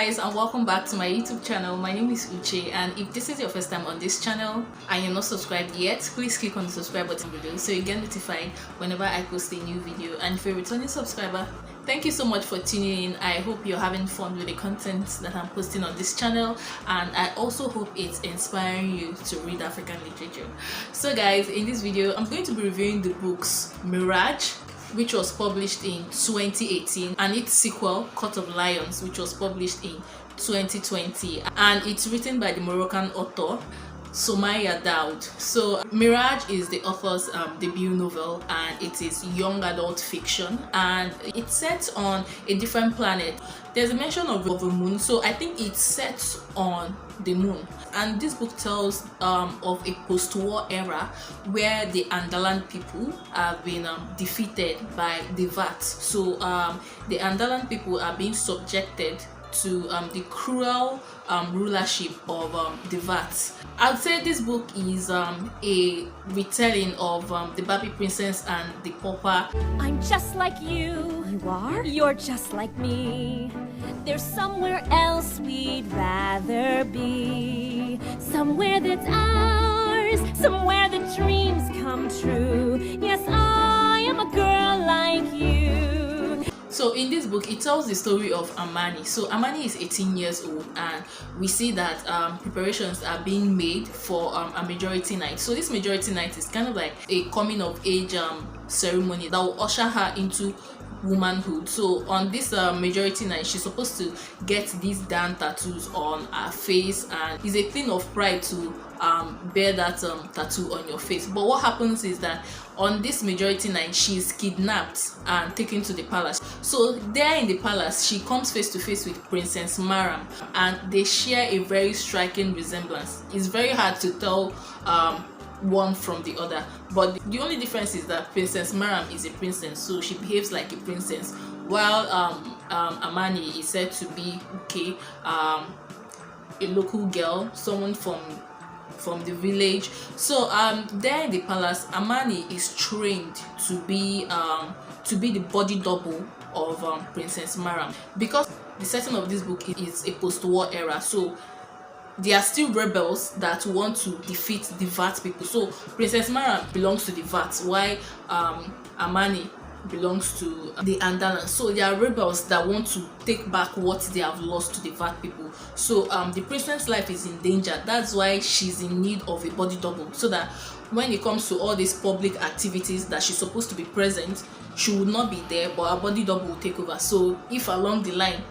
guys, and welcome back to my YouTube channel. My name is Uche, and if this is your first time on this channel and you're not subscribed yet, please click on the subscribe button below so you get notified whenever I post a new video. And if you're a returning subscriber, thank you so much for tuning in. I hope you're having fun with the content that I'm posting on this channel, and I also hope it's inspiring you to read African literature. So guys, in this video I'm going to be reviewing the books Mirage, which was published in 2018, and its sequel Court of Lions, which was published in 2020, and it's written by the Moroccan author Somaiya Daud. So Mirage is the author's debut novel, and it is young adult fiction, and it's set on a different planet. There's a mention of a moon, so I think it's set on the moon. And this book tells of a post-war era where the Andalan people have been defeated by the VAT. So the Andalan people are being subjected to the cruel rulership of the VAT. I'd say this book is a retelling of the Barbie Princess and the Pauper. I'm just like you. You are? You're just like me. There's somewhere else we'd rather be. Somewhere that's ours. Somewhere the dreams come true. Yes, I am a girl like you. So in this book, it tells the story of Amani. So Amani is 18 years old, and we see that preparations are being made for a majority night. So this majority night is kind of like a coming of age ceremony that will usher her into womanhood. So on this majority night, she's supposed to get these damn tattoos on her face, and it's a thing of pride to bear that tattoo on your face. But what happens is that on this majority night, she's kidnapped and taken to the palace. So there in the palace, she comes face to face with Princess Maram, and they share a very striking resemblance. It's very hard to tell one from the other, but the only difference is that Princess Maram is a princess, so she behaves like a princess, while Amani is said to be a local girl, someone from the village. So there in the palace, Amani is trained to be the body double of Princess Maram, because the setting of this book is a post-war era. So there are still rebels that want to defeat the VAT people. So Princess Maram belongs to the VAT, while Amani belongs to the Andalan. So there are rebels that want to take back what they have lost to the VAT people. So the princess' life is in danger. That's why she's in need of a body double, so that when it comes to all these public activities that she's supposed to be present, she will not be there, but her body double will take over. So if along the line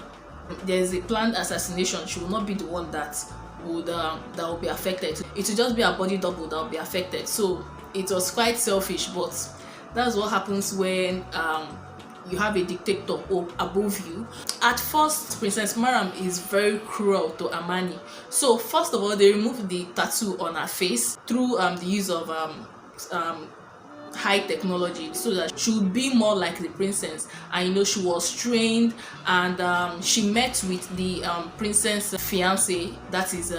there's a planned assassination, she will not be the one that will be affected. It will just be a body double that will be affected. So it was quite selfish, but that's what happens when you have a dictator above you. At first, Princess Maram is very cruel to Amani. So first of all, they removed the tattoo on her face through the use of high technology, so that she would be more like the princess. And she was trained, and she met with the princess fiance, that is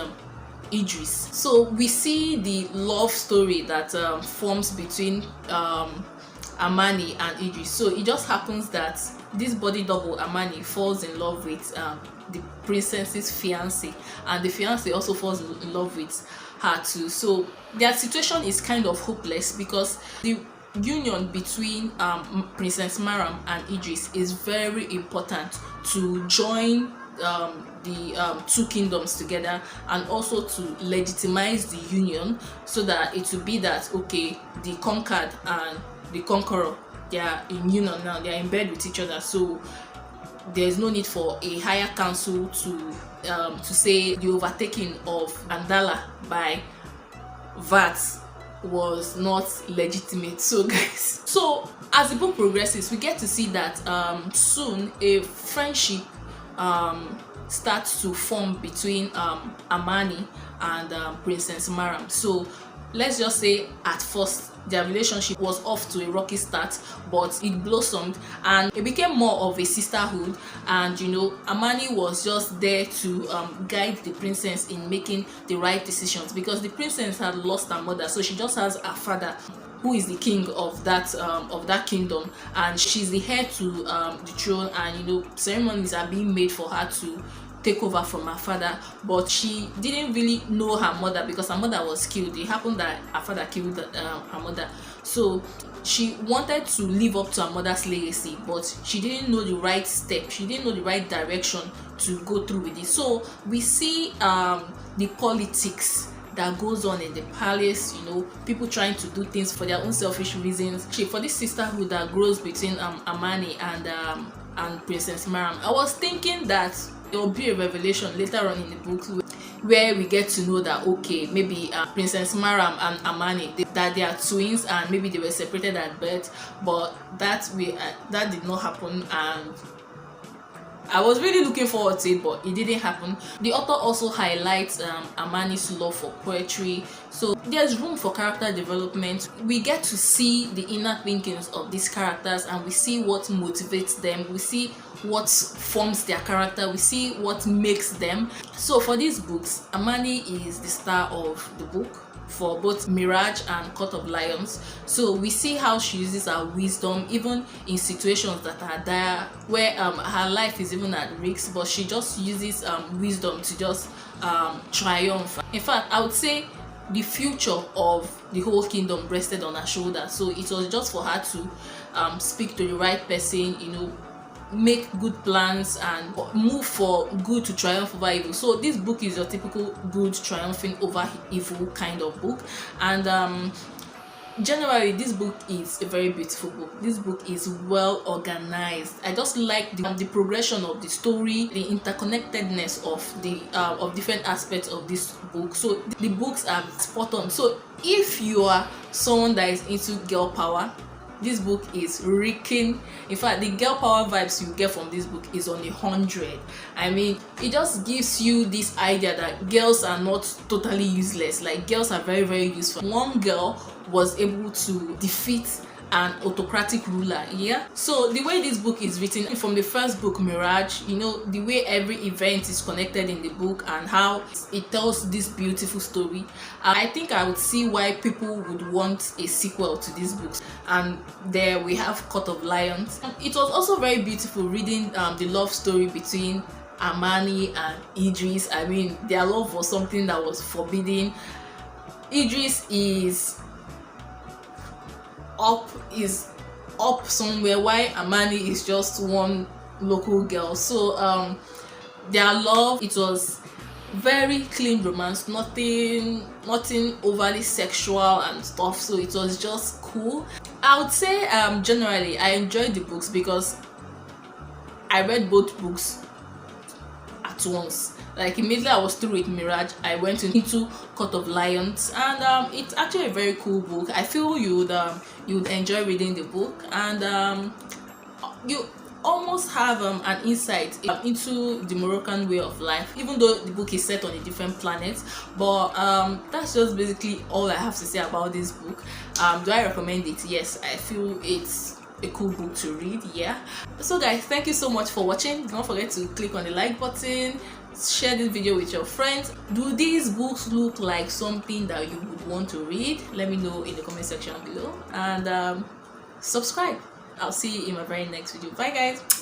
Idris. So we see the love story that forms between Amani and Idris. So it just happens that this body double Amani falls in love with the princess's fiance, and the fiance also falls in love with her too. So their situation is kind of hopeless, because the union between Princess Maram and Idris is very important to join the two kingdoms together, and also to legitimize the union, so that it will be that the conquered and the conqueror, they are in union now, they are in bed with each other. So there's no need for a higher council to say the overtaking of Andala by VAT was not legitimate. So guys, so as the book progresses, we get to see that soon a friendship starts to form between Amani and Princess Maram. So let's just say at first their relationship was off to a rocky start, but it blossomed and it became more of a sisterhood. And Amani was just there to guide the princess in making the right decisions, because the princess had lost her mother, so she just has her father, who is the king of that kingdom, and she's the heir to the throne. And ceremonies are being made for her to take over from her father, but she didn't really know her mother because her mother was killed. It happened that her father killed her mother, so she wanted to live up to her mother's legacy, but she didn't know the right step, she didn't know the right direction to go through with it. So we see the politics that goes on in the palace, you know, people trying to do things for their own selfish reasons. For this sisterhood that grows between Amani and Princess Mariam, I was thinking that there will be a revelation later on in the book where we get to know that, okay, maybe Princess Mariam and Amani, that they are twins and maybe they were separated at birth, but that did not happen, and I was really looking forward to it, but it didn't happen. The author also highlights Amani's love for poetry, so there's room for character development. We get to see the inner thinkings of these characters, and we see what motivates them, we see what forms their character, we see what makes them. So for these books, Amani is the star of the book for both Mirage and Court of Lions. So we see how she uses her wisdom even in situations that are dire, where her life is even at risk, but she just uses wisdom to just triumph. In fact, I would say the future of the whole kingdom rested on her shoulder, so it was just for her to speak to the right person, you know, make good plans and move for good to triumph over evil. So this book is your typical good triumphing over evil kind of book, and generally this book is a very beautiful book. This book is well organized. I just like the progression of the story, the interconnectedness of the of different aspects of this book. So the books are spot on. So if you are someone that is into girl power, this book is reeking. In fact, the girl power vibes you get from this book is on 100. I mean, it just gives you this idea that girls are not totally useless. Like, girls are very, very useful. One girl was able to defeat an autocratic ruler. Yeah, so the way this book is written, from the first book, Mirage, you know, the way every event is connected in the book and how it tells this beautiful story, I think I would see why people would want a sequel to these books. And there we have Court of Lions. It was also very beautiful reading the love story between Amani and Idris. I mean, their love was something that was forbidden. Idris is up somewhere, while Amani is just one local girl. So their love, it was very clean romance, nothing overly sexual and stuff, so it was just cool. I would say generally I enjoyed the books because I read both books at once. Like, immediately I was through with Mirage, I went into Court of Lions, and it's actually a very cool book. I feel you would enjoy reading the book, and you almost have an insight into the Moroccan way of life, even though the book is set on a different planet. But that's just basically all I have to say about this book. Do I recommend it? Yes, I feel it's a cool book to read. Yeah, so guys, thank you so much for watching. Don't forget to click on the like button, share this video with your friends. Do these books look like something that you would want to read? Let me know in the comment section below, and subscribe. I'll see you in my very next video. Bye guys.